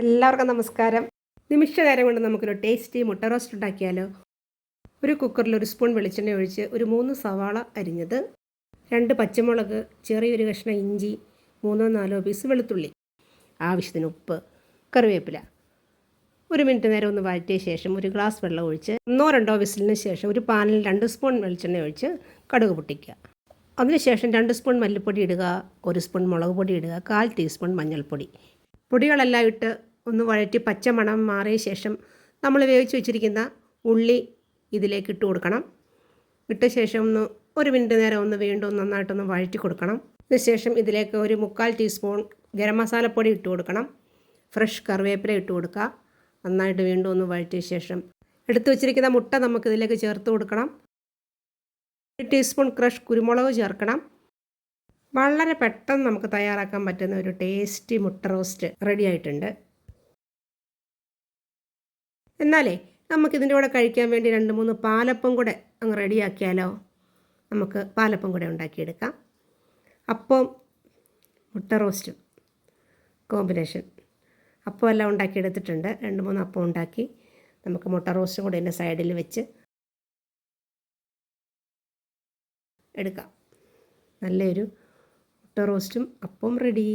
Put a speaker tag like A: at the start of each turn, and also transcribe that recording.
A: എല്ലാവർക്കും നമസ്കാരം. നിമിഷ നേരം കൊണ്ട് നമുക്കൊരു ടേസ്റ്റി മുട്ട റോസ്റ്റ് ഉണ്ടാക്കിയാലോ. ഒരു കുക്കറിൽ 1 സ്പൂൺ വെളിച്ചെണ്ണ ഒഴിച്ച് ഒരു 3 സവാള അരിഞ്ഞത്, 2 പച്ചമുളക്, ചെറിയൊരു കഷ്ണം ഇഞ്ചി, 3-4 പീസ് വെളുത്തുള്ളി, ആവശ്യത്തിന് ഉപ്പ്, കറിവേപ്പില. 1 മിനിറ്റ് നേരം ഒന്ന് വഴറ്റിയ ശേഷം 1 ഗ്ലാസ് വെള്ളം ഒഴിച്ച് 1-2 വിസിലിന് ശേഷം ഒരു പാനിൽ 2 സ്പൂൺ വെളിച്ചെണ്ണ ഒഴിച്ച് കടുക് പൊട്ടിക്കുക. അതിനുശേഷം 2 സ്പൂൺ മല്ലിപ്പൊടി ഇടുക, 1 സ്പൂൺ മുളക് പൊടി ഇടുക, 1/4 ടീസ്പൂൺ മഞ്ഞൾപ്പൊടി. പൊടികളെല്ലാം ഇട്ട് ഒന്ന് വഴറ്റി പച്ചമണം മാറിയ ശേഷം നമ്മൾ വേവിച്ച് വെച്ചിരിക്കുന്ന ഉള്ളി ഇതിലേക്ക് ഇട്ട് കൊടുക്കണം. ഇട്ട ശേഷം 1 മിനിറ്റ് നേരം വീണ്ടും നന്നായിട്ടൊന്ന് വഴറ്റി കൊടുക്കണം. അതിനുശേഷം ഇതിലേക്ക് 1/4 ടീസ്പൂൺ ഗരം മസാലപ്പൊടി ഇട്ട് കൊടുക്കണം. ഫ്രഷ് കറിവേപ്പില ഇട്ട് കൊടുക്കുക. നന്നായിട്ട് വീണ്ടും ഒന്ന് വഴറ്റിയ ശേഷം എടുത്തു വെച്ചിരിക്കുന്ന മുട്ട നമുക്കിതിലേക്ക് ചേർത്ത് കൊടുക്കണം. 1 ടീസ്പൂൺ ക്രഷ് കുരുമുളക് ചേർക്കണം. വളരെ പെട്ടെന്ന് നമുക്ക് തയ്യാറാക്കാൻ പറ്റുന്ന ഒരു ടേസ്റ്റി മുട്ട റോസ്റ്റ് റെഡി ആയിട്ടുണ്ട്. എന്നാലേ നമുക്കിതിൻ്റെ കൂടെ കഴിക്കാൻ വേണ്ടി 2-3 പാലപ്പം കൂടെ അങ്ങ് റെഡിയാക്കിയാലോ. നമുക്ക് പാലപ്പം കൂടെ ഉണ്ടാക്കിയെടുക്കാം. അപ്പം മുട്ട റോസ്റ്റും കോമ്പിനേഷൻ. അപ്പം എല്ലാം ഉണ്ടാക്കിയെടുത്തിട്ടുണ്ട്. 2-3 അപ്പം ഉണ്ടാക്കി നമുക്ക് മുട്ട റോസ്റ്റും കൂടെ എൻ്റെ സൈഡിൽ വെച്ച് എടുക്കാം. നല്ലൊരു മുട്ട റോസ്റ്റും അപ്പം റെഡി.